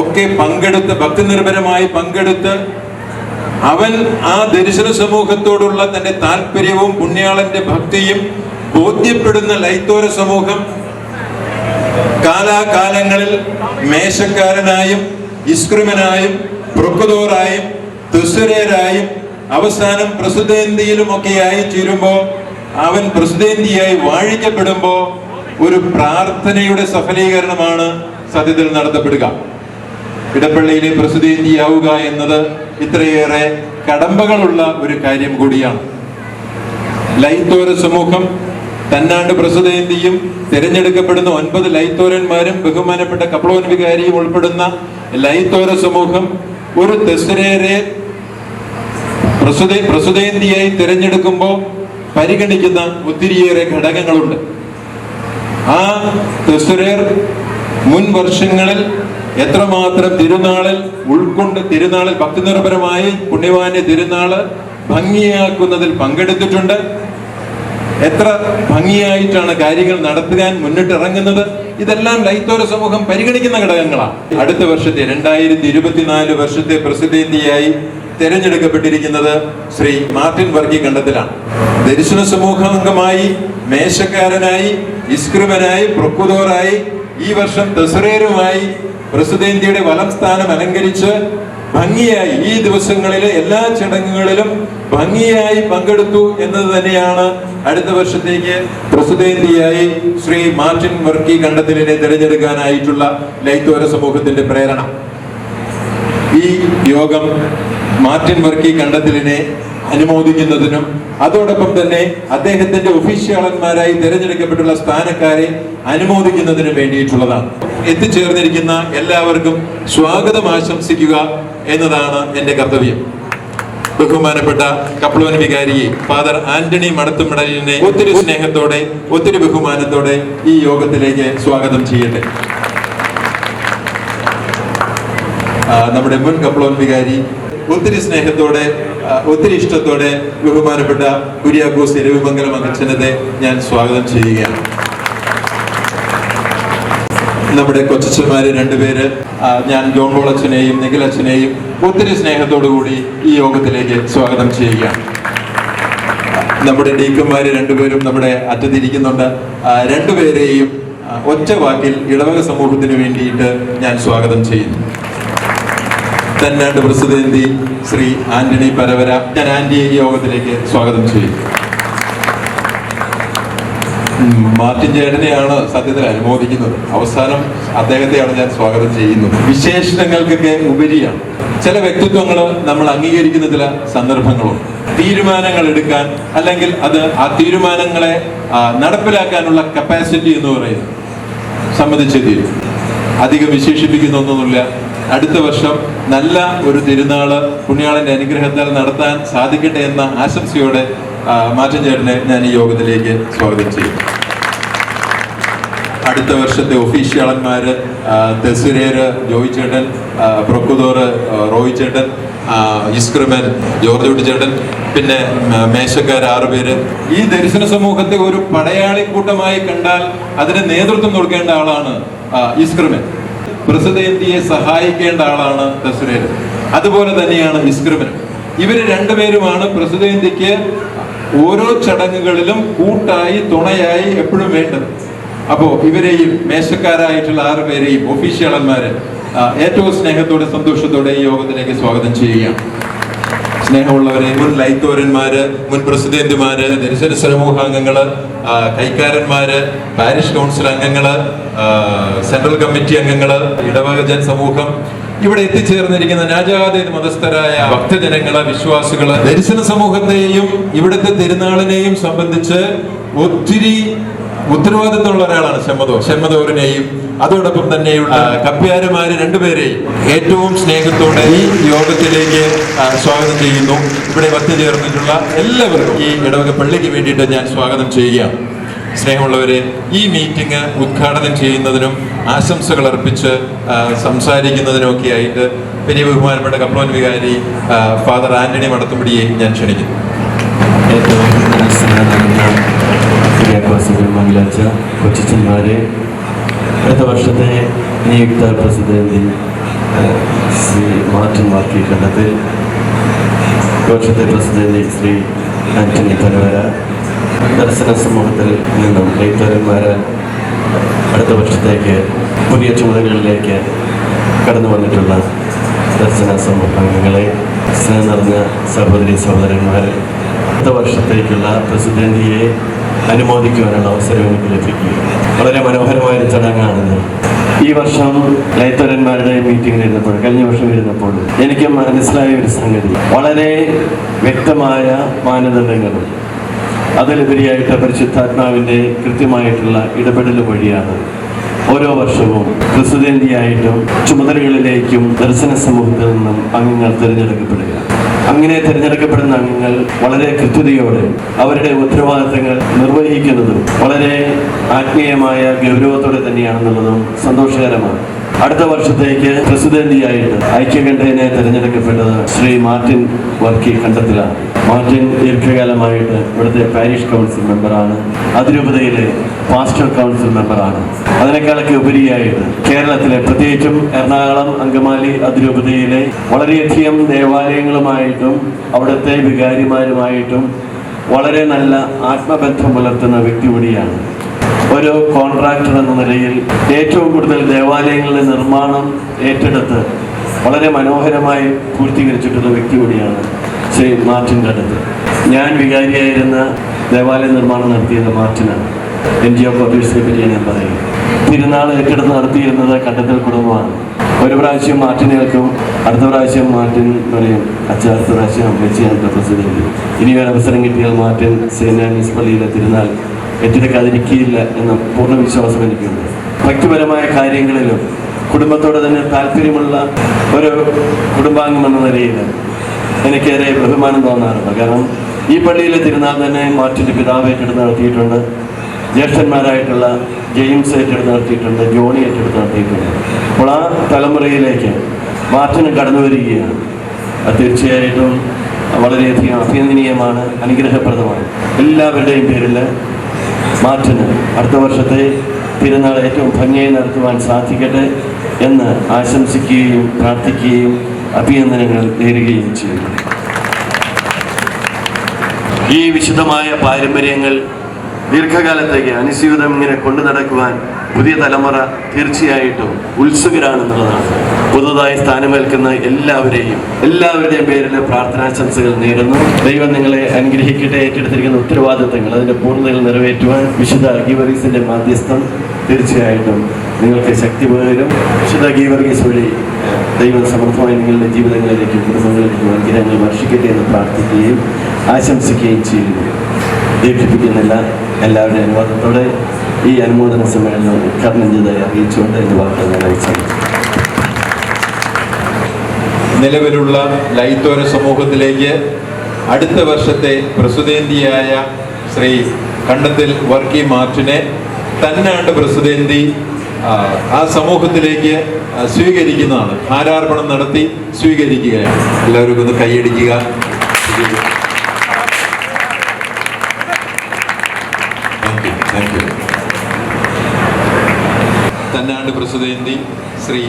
ഒക്കെ പങ്കെടുത്ത് ഭക്തിനിർഭരമായി പങ്കെടുത്ത് അവൻ ആ ദർശന സമൂഹത്തോടുള്ള തന്റെ താല്പര്യവും പുണ്യാളന്റെ ഭക്തിയും ബോധ്യപ്പെടുന്ന ലൈത്തോര സമൂഹം കാലാകാലങ്ങളിൽ മേശക്കാരനായും ഇസ്ക്രിമനായും പ്രൊക്കുതോറായും തുസരേരായും അവസാനം പ്രസിദ്ധേന്തിയിലുമൊക്കെയായി ചേരുമ്പോൾ അവൻ പ്രസിദ്ധേന്തിയായി വാഴിക്കപ്പെടുമ്പോൾ ഒരു പ്രാർത്ഥനയുടെ സഫലീകരണമാണ് സത്യത്തിൽ നടത്തപ്പെടുക. ഇടപ്പള്ളിയിലെ പ്രസിദ്ധേന്തിയാവുക എന്നത് ഇത്രയേറെ കടമ്പകളുള്ള ഒരു കാര്യം കൂടിയാണ്. ലൈത്തോര സമൂഹം തന്നാണ്ട് പ്രസിദ്ധേന്തിയും തിരഞ്ഞെടുക്കപ്പെടുന്ന 9 ലൈത്തോരന്മാരും ബഹുമാനപ്പെട്ട കപ്ലോൻ വികാരിയും ഉൾപ്പെടുന്ന ലൈത്തോര സമൂഹം ഒരു തെസ്സരേരെ പ്രസിദ്ധേന്തിയായി തിരഞ്ഞെടുക്കുമ്പോൾ പരിഗണിക്കുന്ന ഒത്തിരിയേറെ ഘടകങ്ങളുണ്ട്. ആ തെസ്സരേർ മുൻ വർഷങ്ങളിൽ എത്രമാത്രം തിരുനാളിൽ ഉൾക്കൊണ്ട് തിരുനാളിൽ ഭക്തിനിർഭരമായി പുണ്യവാന്റെ തിരുനാള് ഭംഗിയാക്കുന്നതിൽ പങ്കെടുത്തിട്ടുണ്ട്, എത്ര ഭംഗിയായിട്ടാണ് കാര്യങ്ങൾ നടത്തുവാൻ മുന്നിട്ടിറങ്ങുന്നത്, ഇതെല്ലാം ലൈത്തോര സമൂഹം പരിഗണിക്കുന്ന ഘടകങ്ങളാണ്. അടുത്ത വർഷത്തെ 2024 വർഷത്തെ പ്രസിദ്ധേന്തിയായി തിരഞ്ഞെടുക്കപ്പെട്ടിരിക്കുന്നത് ശ്രീ മാർട്ടിൻ വർക്കി കണ്ടത്തിലാണ്. ദർശന സമൂഹാംഗമായി, മേശക്കാരനായി, ഇസ്ക്രിമനായി, പ്രൊക്കുതോറായി, ഈ വർഷം തെസറേരുമായി പ്രസിദ്ധേന്തിയുടെ വലം സ്ഥാനം അലങ്കരിച്ച് ഭംഗിയായി ഈ ദിവസങ്ങളിലെ എല്ലാ ചടങ്ങുകളിലും ഭംഗിയായി പങ്കെടുത്തു എന്നത് തന്നെയാണ് അടുത്ത വർഷത്തേക്ക് പ്രസിദ്ധേന്തിയായി ശ്രീ മാർട്ടിൻ വർക്കി കണ്ടത്തിലിനെ തിരഞ്ഞെടുക്കാനായിട്ടുള്ള ലൈത്തോര സമൂഹത്തിന്റെ പ്രേരണ. ഈ യോഗം മാർട്ടിൻ വർക്കി കണ്ടത്തിലിനെ അനുമോദിക്കുന്നതിനും അതോടൊപ്പം തന്നെ അദ്ദേഹത്തിന്റെ ഒഫീഷ്യാളന്മാരായി തിരഞ്ഞെടുക്കപ്പെട്ടുള്ള സ്ഥാനക്കാരെ അനുമോദിക്കുന്നതിനും വേണ്ടിയിട്ടുള്ളതാണ്. എത്തിച്ചേർന്നിരിക്കുന്ന എല്ലാവർക്കും സ്വാഗതം ആശംസിക്കുക എന്നതാണ് എന്റെ കർത്തവ്യം. ബഹുമാനപ്പെട്ട കപ്ലോൻ വികാരി ഫാദർ ആന്റണി മടത്തുമടലിനെ ഒത്തിരി സ്നേഹത്തോടെ ഒത്തിരി ബഹുമാനത്തോടെ ഈ യോഗത്തിലേക്ക് സ്വാഗതം ചെയ്യട്ടെ. നമ്മുടെ മുൻ കപ്ലോൻ വികാരി ഒത്തിരി സ്നേഹത്തോടെ ഒത്തിരി ഇഷ്ടത്തോടെ ബഹുമാനപ്പെട്ട കുര്യാക്കോസ് ഇരവിമംഗലം അച്ഛനെ ഞാൻ സ്വാഗതം ചെയ്യുകയാണ്. നമ്മുടെ കൊച്ചന്മാര് 2 പേര്, ഞാൻ ജോൺ പോൾ അച്ഛനെയും നിഖിൽ അച്ഛനെയും ഒത്തിരി സ്നേഹത്തോടു കൂടി ഈ യോഗത്തിലേക്ക് സ്വാഗതം ചെയ്യുകയാണ്. നമ്മുടെ ഡീക്കന്മാര് 2 പേരും നമ്മുടെ അറ്റത്തിരിക്കുന്നുണ്ട്. 2 പേരെയും ഒറ്റ വാക്കിൽ ഇടവക സമൂഹത്തിന് വേണ്ടിയിട്ട് ഞാൻ സ്വാഗതം ചെയ്യുന്നു. തന്നാണ്ട് പ്രസിദ്ധേന്തി ശ്രീ ആന്റണി പരവര, ഞാൻ ആന്റിയെ ഈ യോഗത്തിലേക്ക് സ്വാഗതം ചെയ്യും. മാർട്ടിൻ ചേട്ടനെയാണ് സത്യത്തിൽ അനുമോദിക്കുന്നത്. അവസാനം അദ്ദേഹത്തെയാണ് ഞാൻ സ്വാഗതം ചെയ്യുന്നത്. വിശേഷണങ്ങൾക്കൊക്കെ ഉപരിയാണ് ചില വ്യക്തിത്വങ്ങൾ നമ്മൾ അംഗീകരിക്കുന്ന ചില സന്ദർഭങ്ങളുണ്ട്. തീരുമാനങ്ങൾ എടുക്കാൻ അല്ലെങ്കിൽ ആ തീരുമാനങ്ങളെ നടപ്പിലാക്കാനുള്ള കപ്പാസിറ്റി എന്ന് പറയുന്നത് സമ്മതിച്ചേ തീരും. അധികം വിശേഷിപ്പിക്കുന്നൊന്നുമില്ല. അടുത്ത വർഷം നല്ല ഒരു തിരുനാള് പുണ്യാളന്റെ അനുഗ്രഹത്താൽ നടത്താൻ സാധിക്കട്ടെ എന്ന ആശംസയോടെ മാർട്ടിൻ ചേട്ടനെ ഞാൻ ഈ യോഗത്തിലേക്ക് സ്വാഗതം ചെയ്യും. അടുത്ത വർഷത്തെ ഒഫീഷ്യാളന്മാര് തെസുരേര് ജോയി ചേട്ടൻ, പ്രൊക്കുതോറ് റോയി ചേട്ടൻ, ഇസ്ക്രിമൻ ജോർജ് കുട്ടി ചേട്ടൻ, പിന്നെ മേശക്കാർ 6 പേര്. ഈ ദർശന സമൂഹത്തെ ഒരു പടയാളി കൂട്ടമായി കണ്ടാൽ അതിന് നേതൃത്വം കൊടുക്കേണ്ട ആളാണ് ഇസ്ക്രിമൻ. പ്രസിദ്ധേന്തിയെ സഹായിക്കേണ്ട ആളാണ് തെസുരേര്. അതുപോലെ തന്നെയാണ് ഇസ്ക്രിമൻ. ഇവര് 2 പേരുമാണ് പ്രസിദ്ധേന്തിക്ക് ഓരോ ചടങ്ങുകളിലും കൂട്ടായി തുണയായി എപ്പോഴും വേണ്ടത്. അപ്പോ ഇവരെയും മേശക്കാരായിട്ടുള്ള 6 പേരെയും ഒഫീഷ്യാളന്മാര് ഏറ്റവും സ്നേഹത്തോടെ സന്തോഷത്തോടെ ഈ യോഗത്തിലേക്ക് സ്വാഗതം ചെയ്യുകയാണ്. സ്നേഹമുള്ളവരെ, മുൻ ലൈത്തോരന്മാര്, മുൻ പ്രസിദ്ധേന്തിമാര്, ദർശന സമൂഹാംഗങ്ങള്, കൈക്കാരന്മാര്, പാരിഷ് കൗൺസിൽ അംഗങ്ങള്, സെൻട്രൽ കമ്മിറ്റി അംഗങ്ങള്, ഇടവക ജൻ സമൂഹം, ഇവിടെ എത്തിച്ചേർന്നിരിക്കുന്ന നാജാതി മതസ്ഥരായ ഭക്തജനങ്ങള്, വിശ്വാസികള്, ദർശന സമൂഹത്തെയും ഇവിടുത്തെ തിരുനാളിനെയും സംബന്ധിച്ച് ഒത്തിരി ഉത്തരവാദിത്തമുള്ള ഒരാളാണ് ഷെമ്മദോറിനെയും അതോടൊപ്പം തന്നെയുള്ള കപ്പ്യാരുമാര് 2 പേരെയും ഏറ്റവും സ്നേഹത്തോടെ ഈ യോഗത്തിലേക്ക് സ്വാഗതം ചെയ്യുന്നു. ഇവിടെ ഒത്തുചേർന്നിട്ടുള്ള എല്ലാവർക്കും ഈ ഇടവക പള്ളിക്ക് വേണ്ടിയിട്ട് ഞാൻ സ്വാഗതം ചെയ്യുകയാണ്. സ്നേഹമുള്ളവരെ, ഈ മീറ്റിംഗ് ഉദ്ഘാടനം ചെയ്യുന്നതിനും ആശംസകൾ അർപ്പിച്ച് സംസാരിക്കുന്നതിനും ഒക്കെ ആയിട്ട് പിന്നെ ബഹുമാനപ്പെട്ട കപ്ലോൻ വികാരി ഫാദർ ആന്റണി മടത്തുമുടിയെ ഞാൻ ക്ഷണിക്കുന്നു. ഏറ്റവും സ്നേഹം നൽകുന്ന കുര്യാക്കോസ് മംഗലാച്ച കൊച്ചന്മാരെ, അടുത്ത വർഷത്തെ നിയുക്ത പ്രസിഡന്റ് ശ്രീ മാർട്ടിൻ വർക്കി കണ്ടത്തിൽ, വർഷത്തെ പ്രസിഡന്റ് ശ്രീ ആന്റണി പനവര, ദർശന സമൂഹത്തിൽ നിന്നും ലൈറ്റോരന്മാരെ അടുത്ത വർഷത്തേക്ക് പുതിയ ചുമതലകളിലേക്ക് കടന്നു വന്നിട്ടുള്ള ദർശന സമൂഹ അംഗങ്ങളെ, സ്നേഹം നിറഞ്ഞ സഹോദരി സഹോദരന്മാരെ, അടുത്ത വർഷത്തേക്കുള്ള പ്രസിഡന്റിയെ അനുമോദിക്കുവാനുള്ള അവസരം എനിക്ക് ലഭിക്കുക. വളരെ മനോഹരമായൊരു ചടങ്ങാണിത്. ഈ വർഷം ലൈത്തരന്മാരുടെ മീറ്റിംഗിൽ ഇരുന്നപ്പോൾ, കഴിഞ്ഞ വർഷം ഇരുന്നപ്പോൾ എനിക്ക് മനസ്സിലായ ഒരു സംഗതി, വളരെ വ്യക്തമായ മാനദണ്ഡങ്ങളും അതിലുപരിയായിട്ട് പരിശുദ്ധാത്മാവിൻ്റെ കൃത്യമായിട്ടുള്ള ഇടപെടൽ വഴിയാണ് ഓരോ വർഷവും പ്രസിഡന്റിയായിട്ടും ചുമതലകളിലേക്കും ദർശന സമൂഹത്തിൽ നിന്നും അംഗങ്ങൾ തിരഞ്ഞെടുക്കപ്പെടുക. അങ്ങനെ തിരഞ്ഞെടുക്കപ്പെടുന്ന അംഗങ്ങൾ വളരെ കൃത്യതയോടെ അവരുടെ ഉത്തരവാദിത്തങ്ങൾ നിർവഹിക്കുന്നതും വളരെ ആത്മീയമായ ഗൗരവത്തോടെ തന്നെയാണെന്നുള്ളതും സന്തോഷകരമാണ്. അടുത്ത വർഷത്തേക്ക് പ്രസിഡന്റിയായിട്ട് ഐക്യകണ്ഠേനെ തിരഞ്ഞെടുക്കപ്പെട്ടത് ശ്രീ മാർട്ടിൻ വർക്കി കണ്ടത്തിലാണ്. മാർട്ടിൻ ദീർഘകാലമായിട്ട് ഇവിടുത്തെ പാരിഷ് കൗൺസിൽ മെമ്പറാണ്, അതിരൂപതയിലെ പാസ്റ്റർ കൗൺസിൽ മെമ്പറാണ്. അതിനേക്കാളൊക്കെ ഉപരിയായിട്ട് കേരളത്തിലെ, പ്രത്യേകിച്ചും എറണാകുളം അങ്കമാലി അതിരൂപതയിലെ വളരെയധികം ദേവാലയങ്ങളുമായിട്ടും അവിടുത്തെ വികാരിമാരുമായിട്ടും വളരെ നല്ല ആത്മബന്ധം പുലർത്തുന്ന വ്യക്തി കൂടിയാണ്. ഒരു കോൺട്രാക്ടർ എന്ന നിലയിൽ ഏറ്റവും കൂടുതൽ ദേവാലയങ്ങളുടെ നിർമ്മാണം ഏറ്റെടുത്ത് വളരെ മനോഹരമായി പൂർത്തീകരിച്ചിട്ടുള്ള വ്യക്തി കൂടിയാണ് ശ്രീ മാർട്ടിൻ കണ്ടത്തിൽ. ഞാൻ വികാരിയായിരുന്ന ദേവാലയ നിർമ്മാണം നടത്തിയത് മാർട്ടിനാണ്. NGO ക്വാർട്ടേഴ്സിനെ പറ്റി ഞാൻ പറയും. തിരുനാൾ ഏറ്റെടുത്ത് നടത്തിയിരുന്നത് കണ്ടത്തിൽ കുടുംബമാണ്. ഒരു പ്രാവശ്യം മാർട്ടിനേൽക്കും, അടുത്ത പ്രാവശ്യം മാർട്ടിൻ പറയും, അടുത്ത പ്രാവശ്യം അമ്മച്ചിയാണ് പ്രസിഡന്റ്. ഇനി ഒരു അവസരം കിട്ടിയാൽ മാർട്ടിൻ സെയിന്റ് ആനീസ് പള്ളിയിലെ തിരുനാൾ ഏറ്റെടുക്കാതിരിക്കില്ല എന്ന പൂർണ്ണ വിശ്വാസം എനിക്കുണ്ട്. വ്യക്തിപരമായ കാര്യങ്ങളിലും കുടുംബത്തോട് തന്നെ താല്പര്യമുള്ള ഒരു കുടുംബാംഗം എന്ന നിലയിൽ എനിക്കേറെ ബഹുമാനം തോന്നാറുണ്ട്. കാരണം ഈ പള്ളിയിലെ തിരുനാൾ തന്നെ മാർട്ടിൻ്റെ പിതാവ് ഏറ്റെടുത്ത് നടത്തിയിട്ടുണ്ട്, ജ്യേഷ്ഠന്മാരായിട്ടുള്ള ജെയിംസ് ഏറ്റെടുത്ത് നടത്തിയിട്ടുണ്ട്, ജോണി ഏറ്റെടുത്ത് നടത്തിയിട്ടുണ്ട്. അപ്പോൾ ആ തലമുറയിലേക്ക് മാർട്ടിന് കടന്നു വരികയാണ്. അത് തീർച്ചയായിട്ടും വളരെയധികം അഭിനന്ദനീയമാണ്, അനുഗ്രഹപ്രദമാണ്. എല്ലാവരുടെയും പേരിൽ മാർട്ടിന് അടുത്ത വർഷത്തെ തിരുനാൾ ഏറ്റവും ഭംഗിയായി നടത്തുവാൻ സാധിക്കട്ടെ എന്ന് ആശംസിക്കുകയും പ്രാർത്ഥിക്കുകയും അഭിനന്ദനങ്ങൾ നേരുകയും ചെയ്യുന്നു. ഈ വിശുദ്ധമായ പാരമ്പര്യങ്ങൾ ദീർഘകാലത്തേക്ക് അനുസ്യൂതം ഇങ്ങനെ കൊണ്ടു നടക്കുവാൻ പുതിയ തലമുറ തീർച്ചയായിട്ടും ഉത്സുകരാണെന്നുള്ളതാണ്. പുതുതായി സ്ഥാനമേൽക്കുന്ന എല്ലാവരുടെയും പേരിൽ പ്രാർത്ഥനാശംസകൾ നേരുന്നു. ദൈവം നിങ്ങളെ അനുഗ്രഹിക്കട്ടെ. ഏറ്റെടുത്തിരിക്കുന്ന ഉത്തരവാദിത്തങ്ങൾ അതിൻ്റെ പൂർണ്ണതയിൽ നിറവേറ്റുവാൻ വിശുദ്ധ ഗീവർഗീസിൻ്റെ മാധ്യസ്ഥം തീർച്ചയായിട്ടും നിങ്ങൾക്ക് ശക്തി പകരും. വിശുദ്ധ ഗീവർഗീസ് വഴി ദൈവം സമൃദ്ധമായി നിങ്ങളുടെ ജീവിതങ്ങളിലേക്കും കുടുംബങ്ങളിലേക്കും അനുഗ്രഹങ്ങൾ വർഷിക്കട്ടെ എന്ന് പ്രാർത്ഥിക്കുകയും ആശംസിക്കുകയും ചെയ്യുന്നു. ദീർഘിപ്പിക്കുന്നില്ല. എല്ലാവരുടെയും അനുവാദത്തോടെ ഈ അനുമോദന സമ്മേളനം ഉദ്ഘാടനം ചെയ്തതായി അറിയിച്ചുകൊണ്ട് എൻ്റെ വാർത്തകൾ ഞാൻ അയച്ചു. നിലവിലുള്ള ലൈത്തോര സമൂഹത്തിലേക്ക് അടുത്ത വർഷത്തെ പ്രസിഡന്റിയായ ശ്രീ കണ്ടത്തിൽ വർക്കി മാർട്ടിനെ തന്നാണ്ട് പ്രസിഡന്റി ആ സമൂഹത്തിലേക്ക് സ്വീകരിക്കുന്നതാണ്. ഹാരാർപ്പണം നടത്തി സ്വീകരിക്കുകയാണ്. എല്ലാവരും ഒന്ന് കൈയടിക്കുക. തന്നാണ്ട് പ്രസിഡന്റി ശ്രീ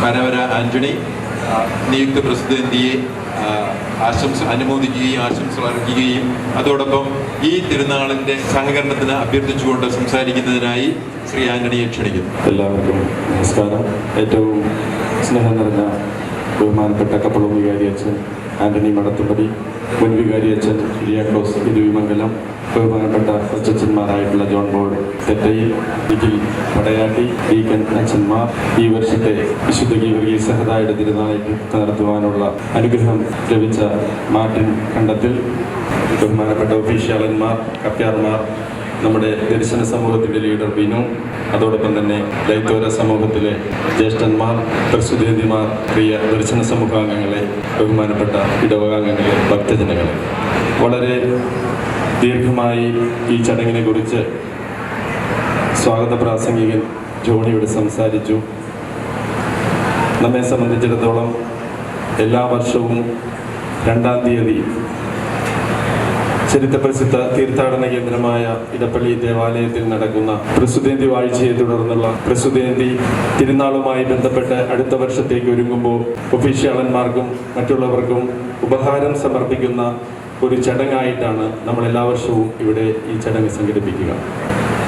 പനവര ആന്റണി നിയുക്ത പ്രസിഡന്റിയെ അനുമോദിക്കുകയും ആശംസകൾ അർപ്പിക്കുകയും അതോടൊപ്പം ഈ തിരുനാളിൻ്റെ സഹകരണത്തിന് അഭ്യർത്ഥിച്ചുകൊണ്ട് സംസാരിക്കുന്നതിനായി ശ്രീ ആന്റണിയെ ക്ഷണിക്കുന്നു. എല്ലാവർക്കും നമസ്കാരം. ഏറ്റവും സ്നേഹം നിറഞ്ഞ ബഹുമാനപ്പെട്ട കപ്പളം വികാരി അച്ഛൻ ആന്റണി മടത്തുപടി, മുൻ വികാരി അച്ഛൻ കുര്യാക്കോസ് ഇരുവിമംഗലം, ബഹുമാനപ്പെട്ട അച്ഛന്മാരായിട്ടുള്ള ജോൺ ബോർഡ് തെറ്റയിൽ, നിഖിൽ പടയാട്ടി, ഡീക്കൻ അച്ഛന്മാർ, ഈ വർഷത്തെ വിശുദ്ധ ഗീവർഗീസ് സഹദായുടെ തിരുനാളിൽ നടത്തുവാനുള്ള അനുഗ്രഹം ലഭിച്ച മാർട്ടിൻ കണ്ടത്തിൽ, ബഹുമാനപ്പെട്ട ഒഫീഷ്യാളന്മാർ, കപ്യാർമാർ, നമ്മുടെ ദർശന സമൂഹത്തിൻ്റെ ലീഡർ ബിനു, അതോടൊപ്പം തന്നെ ലൈത്തോര സമൂഹത്തിലെ ജ്യേഷ്ഠന്മാർ, പ്രസിദ്ധന്തിമാർ, പ്രിയ ദർശന സമൂഹാംഗങ്ങളെ, ബഹുമാനപ്പെട്ട ഇടവകാംഗങ്ങളെ, ഭക്തജനങ്ങളെ, വളരെ ദീർഘമായി ഈ ചടങ്ങിനെ കുറിച്ച് സ്വാഗത പ്രാസംഗികൻ ജോണിയോട് സംസാരിച്ചു. നമ്മെ സംബന്ധിച്ചിടത്തോളം എല്ലാ വർഷവും 2-ാം തീയതി ചരിത്രപ്രസിദ്ധ തീർത്ഥാടന കേന്ദ്രമായ ഇടപ്പള്ളി ദേവാലയത്തിൽ നടക്കുന്ന പ്രസുതേന്തി വാഴ്ചയെ തുടർന്നുള്ള പ്രസുതേന്തി തിരുനാളുമായി ബന്ധപ്പെട്ട് അടുത്ത വർഷത്തേക്ക് ഒരുങ്ങുമ്പോൾ ഒഫീഷ്യാളന്മാർക്കും മറ്റുള്ളവർക്കും ഉപഹാരം സമർപ്പിക്കുന്ന ഒരു ചടങ്ങായിട്ടാണ് നമ്മൾ എല്ലാ വർഷവും ഇവിടെ ഈ ചടങ്ങ് സംഘടിപ്പിക്കുക.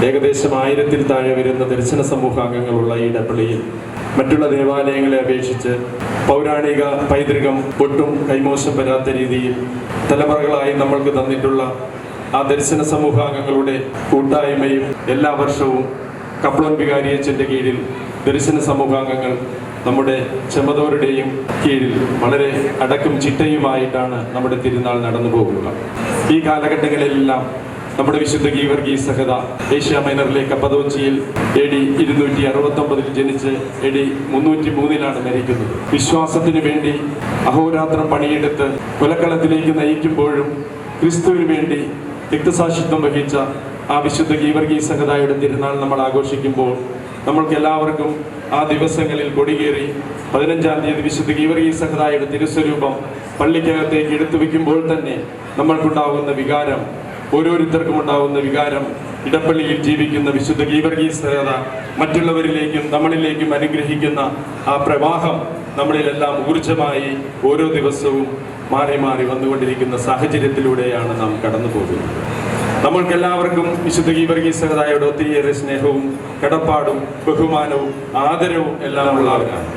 ഏകദേശം 1000-ൽ താഴെ വരുന്ന ദർശന സമൂഹാംഗങ്ങളുള്ള ഈ ഇടപ്പള്ളിയിൽ മറ്റുള്ള ദേവാലയങ്ങളെ അപേക്ഷിച്ച് പൗരാണിക പൈതൃകം ഒട്ടും കൈമോശം വരാത്ത രീതിയിൽ തലമുറകളായി നമ്മൾക്ക് തന്നിട്ടുള്ള ആ ദർശന സമൂഹാംഗങ്ങളുടെ കൂട്ടായ്മയും എല്ലാ വർഷവും കപ്ലോൻ വികാരിയച്ചൻ്റെ കീഴിൽ ദർശന സമൂഹാംഗങ്ങൾ നമ്മുടെ ചെമ്മതോരുടെയും കീഴിൽ വളരെ അടക്കും ചിട്ടയുമായിട്ടാണ് നമ്മുടെ തിരുനാൾ നടന്നു പോകുക. ഈ കാലഘട്ടങ്ങളിലെല്ലാം നമ്മുടെ വിശുദ്ധ ഗീവർഗീസ് സഹദ ഏഷ്യ മൈനറിലെ കപ്പദോച്ചിയിൽ AD 269 ജനിച്ച് AD 303 മരിക്കുന്നത്. വിശ്വാസത്തിനു വേണ്ടി അഹോരാത്രം പണിയെടുത്ത് കൊലക്കളത്തിലേക്ക് നയിക്കുമ്പോഴും ക്രിസ്തുവിന് വേണ്ടി രക്തസാക്ഷിത്വം വഹിച്ച ആ വിശുദ്ധ ഗീവർഗീസ് സഹദായുടെ തിരുനാൾ നമ്മൾ ആഘോഷിക്കുമ്പോൾ നമ്മൾക്ക് എല്ലാവർക്കും ആ ദിവസങ്ങളിൽ കൊടികേറി 15-ാം തീയതി വിശുദ്ധ ഗീവർഗീസ് സഹദായുടെ തിരുസ്വരൂപം പള്ളിക്കകത്തേക്ക് എടുത്തു വയ്ക്കുമ്പോൾ തന്നെ നമ്മൾക്കുണ്ടാകുന്ന വികാരം, ഓരോരുത്തർക്കും ഉണ്ടാകുന്ന വികാരം, ഇടപ്പള്ളിയിൽ ജീവിക്കുന്ന വിശുദ്ധ ഗീവർഗീസ് സഹദ മറ്റുള്ളവരിലേക്കും നമ്മളിലേക്കും അനുഗ്രഹിക്കുന്ന ആ പ്രവാഹം നമ്മളിലെല്ലാം ഊർജ്ജമായി ഓരോ ദിവസവും മാറി മാറി വന്നുകൊണ്ടിരിക്കുന്ന സാഹചര്യത്തിലൂടെയാണ് നാം കടന്നു പോകുന്നത്. നമ്മൾക്കെല്ലാവർക്കും വിശുദ്ധ ഗീവർഗീസ് സഹദായോട് ഒത്തിരിയേറെ സ്നേഹവും കടപ്പാടും ബഹുമാനവും ആദരവും എല്ലാം ഉള്ളവരാണ്.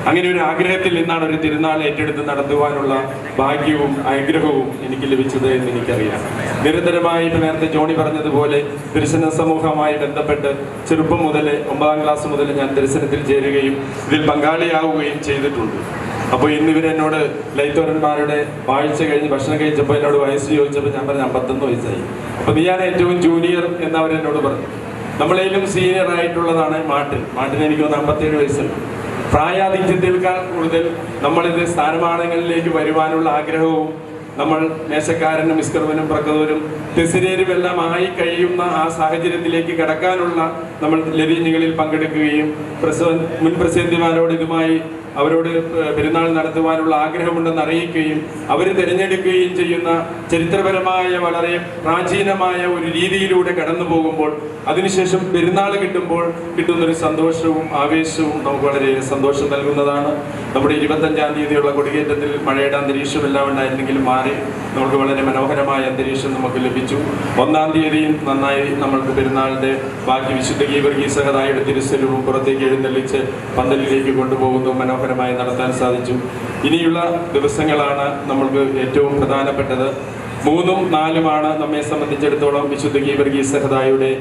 അങ്ങനെ ഒരു ആഗ്രഹത്തിൽ നിന്നാണ് ഒരു തിരുനാൾ ഏറ്റെടുത്ത് നടത്തുവാനുള്ള ഭാഗ്യവും ആഗ്രഹവും എനിക്ക് ലഭിച്ചത് എന്ന് എനിക്കറിയാം. നിരന്തരമായി നേരത്തെ ജോണി പറഞ്ഞതുപോലെ ദർശന സമൂഹവുമായി ബന്ധപ്പെട്ട് ചെറുപ്പം മുതൽ 9-ാം ക്ലാസ് മുതൽ ഞാൻ ദർശനത്തിൽ ചേരുകയും ഇതിൽ പങ്കാളിയാവുകയും ചെയ്തിട്ടുണ്ട്. അപ്പോൾ ഇന്ന് ഇവരെന്നോട് ലൈത്തോരന്മാരുടെ വാഴ്ച കഴിഞ്ഞ് ഭക്ഷണം കഴിച്ചപ്പോൾ എന്നോട് വയസ്സ് ചോദിച്ചപ്പോൾ ഞാൻ പറഞ്ഞ 51 വയസ്സായി. അപ്പോൾ നീയാണ് ഏറ്റവും ജൂനിയർ എന്നവരെന്നോട് പറഞ്ഞു. നമ്മളേലും സീനിയർ ആയിട്ടുള്ളതാണ് മാട്ടിന് എനിക്ക് 57 വയസ്സുണ്ട്. പ്രായാധിക്യത്തേക്കാൾ കൂടുതൽ നമ്മളിത് സ്ഥാനമാനങ്ങളിലേക്ക് വരുവാനുള്ള ആഗ്രഹവും നമ്മൾ മേശക്കാരനും ഇസ്കർവനും പ്രക്കതോരും തെസിരേരും എല്ലാം ആയി കഴിയുന്ന ആ സാഹചര്യത്തിലേക്ക് കടക്കാനുള്ള നമ്മൾ ലരീഞ്ഞുകളിൽ പങ്കെടുക്കുകയും മുൻ പ്രസിഡന്റുമാരോട് ഇതുമായി അവരോട് പെരുന്നാൾ നടത്തുവാനുള്ള ആഗ്രഹമുണ്ടെന്ന് അറിയിക്കുകയും അവർ തിരഞ്ഞെടുക്കുകയും ചെയ്യുന്ന ചരിത്രപരമായ വളരെ പ്രാചീനമായ ഒരു രീതിയിലൂടെ കടന്നു പോകുമ്പോൾ അതിനുശേഷം പെരുന്നാൾ കിട്ടുമ്പോൾ കിട്ടുന്നൊരു സന്തോഷവും ആവേശവും നമുക്ക് വളരെ സന്തോഷം നൽകുന്നതാണ്. നമ്മുടെ 25-ാം തീയതിയുള്ള കൊടിയേറ്റത്തിൽ മഴയുടെ അന്തരീക്ഷമെല്ലാം ഉണ്ടായിരുന്നെങ്കിലും മാറി നമുക്ക് വളരെ മനോഹരമായ അന്തരീക്ഷം നമുക്ക് ലഭിച്ചു. 1-ാം തീയതിയും നന്നായി നമ്മൾക്ക് പെരുന്നാളിൻ്റെ ബാക്കി വിശുദ്ധ ഗീവർഗീസ് സഹദായുടെ തിരുസ്വരൂപം പുറത്തേക്ക് എഴുന്നള്ളിച്ച് പന്തലിലേക്ക് കൊണ്ടുപോകുന്നു മനോഹരമായി നടത്താൻ സാധിച്ചു. ഇനിയുള്ള ദിവസങ്ങളാണ് നമ്മൾക്ക് ഏറ്റവും പ്രധാനപ്പെട്ടത്. 3ഉം 4ഉമാണ് നമ്മെ സംബന്ധിച്ചിടത്തോളം വിശുദ്ധ ഗീവർഗീസ് സഹദായുടെ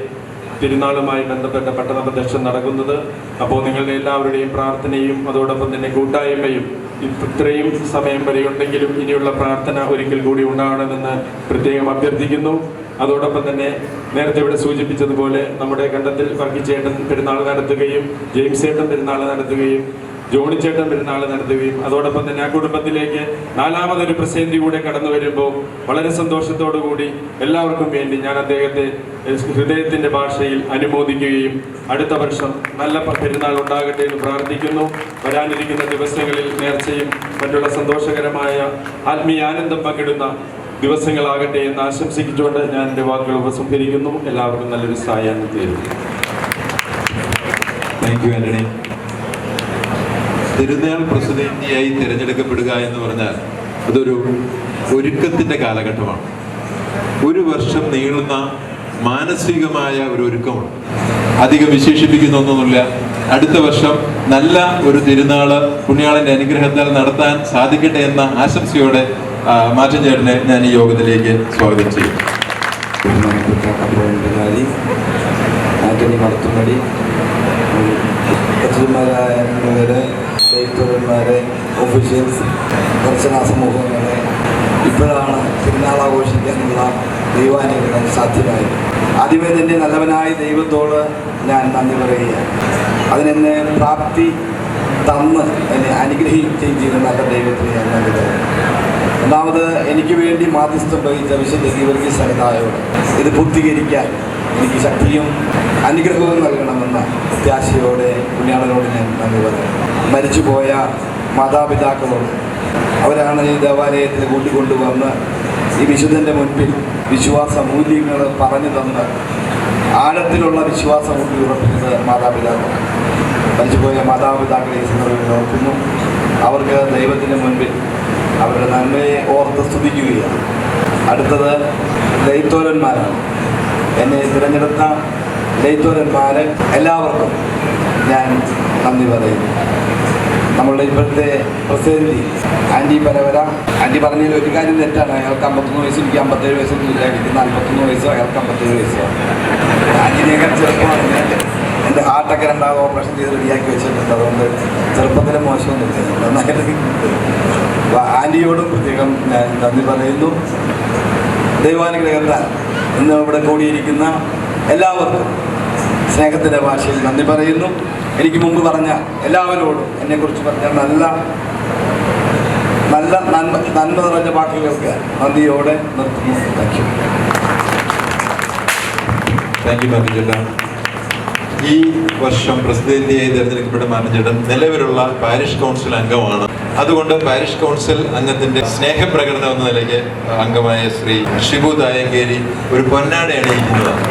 തിരുനാളുമായി ബന്ധപ്പെട്ട പട്ടണ പ്രദക്ഷിണം നടക്കുന്നത്. അപ്പോൾ നിങ്ങളുടെ എല്ലാവരുടെയും പ്രാർത്ഥനയും അതോടൊപ്പം തന്നെ കൂട്ടായ്മയും ഇത്രയും സമയം വരെ ഉണ്ടെങ്കിലും ഇനിയുള്ള പ്രാർത്ഥന ഒരിക്കൽ കൂടി ഉണ്ടാകണമെന്ന് പ്രത്യേകം അഭ്യർത്ഥിക്കുന്നു. അതോടൊപ്പം തന്നെ നേരത്തെ ഇവിടെ സൂചിപ്പിച്ചതുപോലെ നമ്മുടെ കണ്ടത്തിൽ വർഗീച്ചേട്ടൻ പെരുന്നാൾ നടത്തുകയും ജെയിംസ് ചേട്ടൻ പെരുന്നാൾ നടത്തുകയും ജോണിച്ചേട്ടൻ പെരുന്നാൾ നടത്തുകയും അതോടൊപ്പം തന്നെ ആ കുടുംബത്തിലേക്ക് 4ാമതൊരു പ്രസിദ്ധി കൂടെ കടന്നു വരുമ്പോൾ വളരെ സന്തോഷത്തോടു കൂടി എല്ലാവർക്കും വേണ്ടി ഞാൻ അദ്ദേഹത്തെ ഹൃദയത്തിൻ്റെ ഭാഷയിൽ അനുമോദിക്കുകയും അടുത്ത വർഷം നല്ല പെരുന്നാൾ ഉണ്ടാകട്ടെ എന്ന് പ്രാർത്ഥിക്കുന്നു. വരാനിരിക്കുന്ന ദിവസങ്ങളിൽ നേർച്ചയും മറ്റുള്ള സന്തോഷകരമായ ആത്മീയാനന്ദം പങ്കിടുന്ന ദിവസങ്ങളാകട്ടെ എന്ന് ആശംസിച്ചുകൊണ്ട് ഞാൻ എൻ്റെ വാക്കുകൾ ഉപസംഹരിക്കുന്നു. എല്ലാവർക്കും നല്ലൊരു സായാഹ്നം തരുന്നു. Thank you Antony. തിരുനാൾ പ്രസിദ്ധീയായി തിരഞ്ഞെടുക്കപ്പെടുക എന്ന് പറഞ്ഞാൽ അതൊരു ഒരുക്കത്തിൻ്റെ കാലഘട്ടമാണ്. ഒരു വർഷം നീളുന്ന മാനസികമായ ഒരു ഒരുക്കമാണ്. അധികം വിശേഷിപ്പിക്കുന്നൊന്നുമില്ല. അടുത്ത വർഷം നല്ല ഒരു തിരുനാള് പുണ്യാളന്റെ അനുഗ്രഹത്താൽ നടത്താൻ സാധിക്കട്ടെ എന്ന ആശംസയോടെ മാറ്റൻ ചേട്ടനെ ഞാൻ ഈ യോഗത്തിലേക്ക് സ്വാഗതം ചെയ്യും. ആന്റണി മടത്തുംപടി, അച്ഛന്മാരായവരെ, ഡയറക്ടർമാരെ, ഒഫീഷ്യൽസ്, ദർശന സമൂഹങ്ങളെ, ഇപ്പോഴാണ് തിരുനാൾ ആഘോഷിക്കാനുള്ള ദൈവാനുഗ്രഹം സാധ്യമായത്. ആദ്യമേ തന്നെ നല്ലവനായ ദൈവത്തോട് ഞാൻ നന്ദി പറയുകയാണ്. അതിനെന്നെ പ്രാപ്തി തന്ന് എന്നെ അനുഗ്രഹിക്കുകയും ചെയ്ത നല്ല ദൈവത്തിന് ഞാൻ നന്ദി പറയുന്നു. ഒന്നാമത് എനിക്ക് വേണ്ടി മാധ്യസ്ഥം വഹിച്ച വിശുദ്ധ ഗീവർഗീസ് സഹദായോട് ഇത് പൂർത്തീകരിക്കാൻ എനിക്ക് ശക്തിയും അനുഗ്രഹവും നൽകണമെന്ന പ്രത്യാശയോടെ പുണ്യാളനോട് ഞാൻ നന്ദി പറയുന്നു. മരിച്ചുപോയ മാതാപിതാക്കളോട്, അവരാണ് ഈ ദേവാലയത്തിൽ കൂട്ടിക്കൊണ്ടുവന്ന് ഈ വിശുദ്ധൻ്റെ മുൻപിൽ വിശ്വാസ മൂല്യങ്ങൾ പറഞ്ഞു തന്ന് ആഴത്തിലുള്ള വിശ്വാസം കൊണ്ട് ഉറപ്പിച്ചത് മാതാപിതാക്കൾ. മരിച്ചുപോയ മാതാപിതാക്കളെ ഈ സന്ദർഭത്തിൽ ഓർക്കുന്നു. അവർക്ക് ദൈവത്തിന് മുൻപിൽ അവരുടെ നന്മയെ ഓർത്ത് സ്തുതിക്കുകയാണ്. അടുത്തത് ലൈത്തോരന്മാരാണ്. എന്നെ തിരഞ്ഞെടുത്ത ലൈത്തോരന്മാർ എല്ലാവർക്കും ഞാൻ നന്ദി പറയുന്നു. നമ്മളുടെ ഇപ്പോഴത്തെ പ്രസിഡന്റ് ആൻറ്റി പരവര ആൻറ്റി പറഞ്ഞതിൽ ഒരു കാര്യം തെറ്റാണ്. അയാൾക്ക് 51 വയസ്സ്, എനിക്ക് 57 വയസ്സൊന്നും ഇല്ല. എനിക്ക് 41 വയസ്സോ അയാൾക്ക് 57 വയസ്സോ. ആൻറ്റിനേക്കാൾ ചെറുപ്പമാണ്. എൻ്റെ ഹാർട്ടൊക്കെ 2 ഓപ്പറേഷൻ ചെയ്ത് റെഡിയാക്കി വെച്ചിട്ടുണ്ട്. അതുകൊണ്ട് ചെറുപ്പത്തിലെ മോശമൊന്നുമില്ല. നന്നായിട്ട് ആൻറ്റിയോടും പ്രത്യേകം ഞാൻ നന്ദി പറയുന്നു. ദൈവാനുഗ്രഹത്താൽ ഇന്ന് ഇവിടെ കൂടിയിരിക്കുന്ന എല്ലാവർക്കും സ്നേഹത്തിൻ്റെ ഭാഷയിൽ നന്ദി പറയുന്നു. എനിക്ക് മുമ്പ് പറഞ്ഞ എല്ലാവരോടും എന്നെക്കുറിച്ച് പറഞ്ഞ നല്ല നന്മ നിറഞ്ഞ വാക്കുകൾക്ക് നന്ദിയോടെ നിർത്തുന്നു. Thank you manager. ഈ വർഷം പ്രസിഡന്റിയായി തിരഞ്ഞെടുക്കപ്പെട്ട മാനേജർ നിലവിലുള്ള പാരിഷ് കൗൺസിൽ അംഗമാണ്. അതുകൊണ്ട് പാരിഷ് കൗൺസിൽ അംഗത്തിന്റെ സ്നേഹപ്രകടനം എന്ന നിലയ്ക്ക് അംഗമായ ശ്രീ ഷിബു തായങ്കേരി ഒരു പൊന്നാട അണിയിക്കുന്നതാണ്.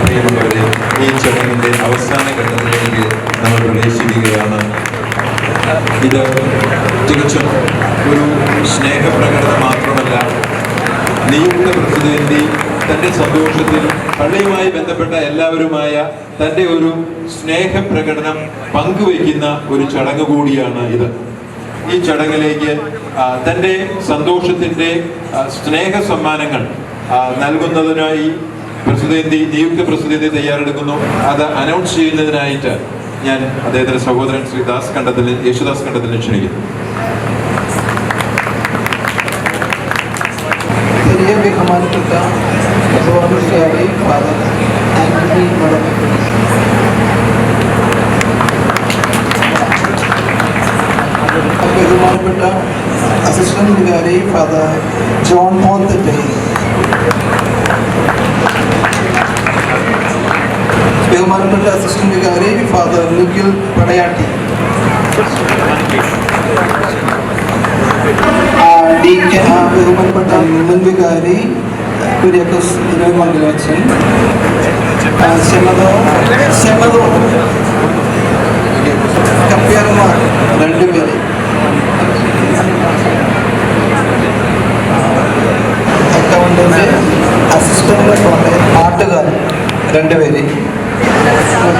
പ്രിയമുള്ളവരെ, ഈ ചടങ്ങിന്റെ അവസാന ഘട്ടത്തിലേക്ക് നമ്മൾ പ്രവേശിക്കുകയാണ്. ഇത് തികച്ചും ഒരു സ്നേഹപ്രകടനം മാത്രമല്ല, നിയുക്ത പ്രസിഡന്റ് തൻ്റെ സന്തോഷത്തിൽ പള്ളിയുമായി ബന്ധപ്പെട്ട എല്ലാവരുമായ തൻ്റെ ഒരു സ്നേഹപ്രകടനം പങ്കുവയ്ക്കുന്ന ഒരു ചടങ്ങ് കൂടിയാണ് ഇത്. ഈ ചടങ്ങിലേക്ക് തൻ്റെ സന്തോഷത്തിൻ്റെ സ്നേഹ സമ്മാനങ്ങൾ നൽകുന്നതിനായി നിയുക്ത പ്രസിഡന്റ് തയ്യാറെടുക്കുന്നു. അത് അനൗൺസ് ചെയ്യുന്നതിനായിട്ട് ഞാൻ അദ്ദേഹത്തിന്റെ സഹോദരൻ ശ്രീ യേശുദാസ് കണ്ടത്തിനെ ക്ഷണിക്കുന്നു. ബഹുമാനപ്പെട്ട ഫാദർ ആന്റണി മടപ്പള്ളി, ബഹുമാനപ്പെട്ട അസിസ്റ്റന്റ് വികാരി ഫാദർ ജോൺ പോൾ തെറ്റേ, ബഹുമാനപ്പെട്ട അസിസ്റ്റന്റ് വികാരി ഫാദർ നിഖിൽ പടയാട്ടി, ബഹുമാനപ്പെട്ട മുൻ വികാരി കുര്യാക്കോസ് മംഗലവച്ചൻ, കപ്പ്യാർമാർ 2 പേര്, അക്കൗണ്ടന്റ് അസിസ്റ്റന്റ് പാട്ടുകാർ 2 പേര്,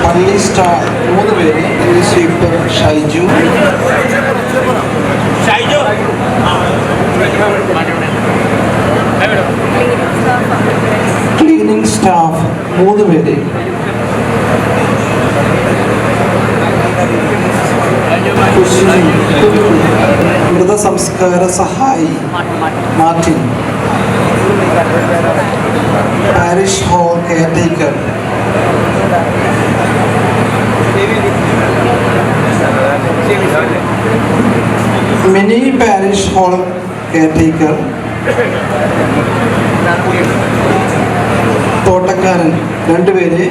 പള്ളി സ്റ്റാർ 3 പേര്, സ്വീപ്പർ ഷൈജു, ക്ലീനിങ് സ്റ്റാഫ് 3 പേര്, മൃതസംസ്കാര സഹായി Martin, parish hall caretaker, mini parish hall caretaker, തോട്ടക്കാരൻ 2 പേര്.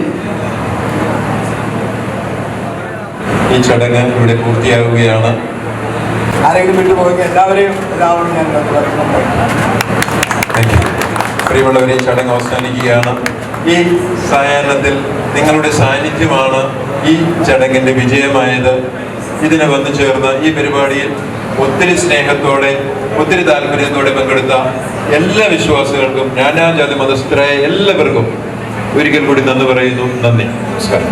ഈ ചടങ്ങ് ഇവിടെ പൂർത്തിയാവുകയാണ്. ആരെങ്കിലും വിട്ടുപോയെങ്കിൽ എല്ലാവരും ഞാൻ പ്രിയമുള്ളവരെ, ഈ ചടങ്ങ് അവസാനിക്കുകയാണ്. ഈ സായാഹ്നത്തിൽ നിങ്ങളുടെ സാന്നിധ്യമാണ് ഈ ചടങ്ങിന്റെ വിജയമായത്. ഇതിനെ വന്നു ചേർന്ന് ഈ പരിപാടിയിൽ ഒത്തിരി സ്നേഹത്തോടെ ഒത്തിരി താല്പര്യത്തോടെ പങ്കെടുത്ത എല്ലാ വിശ്വാസികൾക്കും നാനാജാതി മതസ്ഥരായ എല്ലാവർക്കും ഒരിക്കൽ കൂടി നന്ദി പറയുന്നു. നന്ദി, നമസ്കാരം.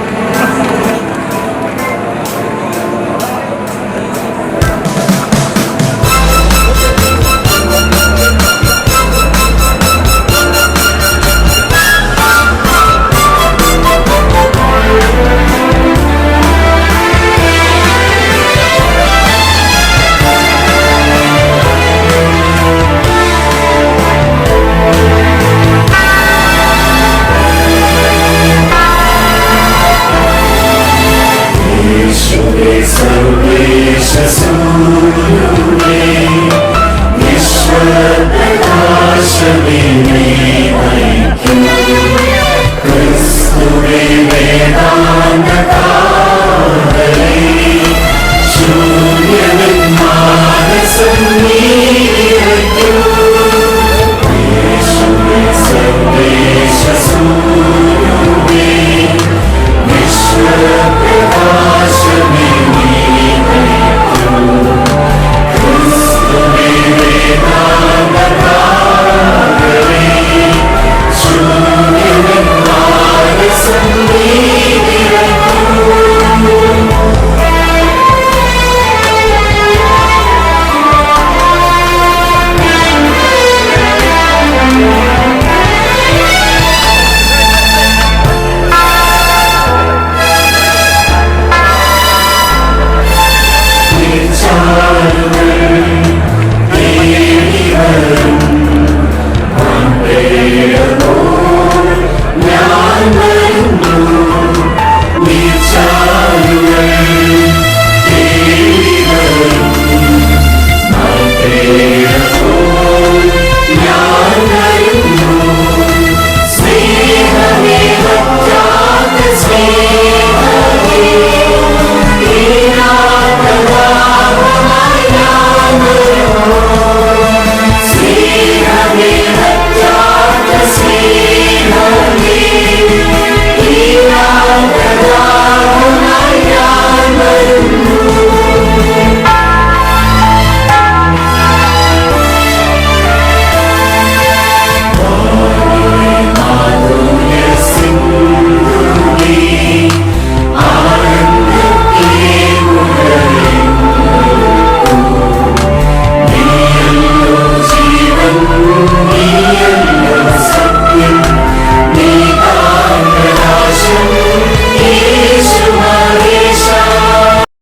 Shooting in my Amen.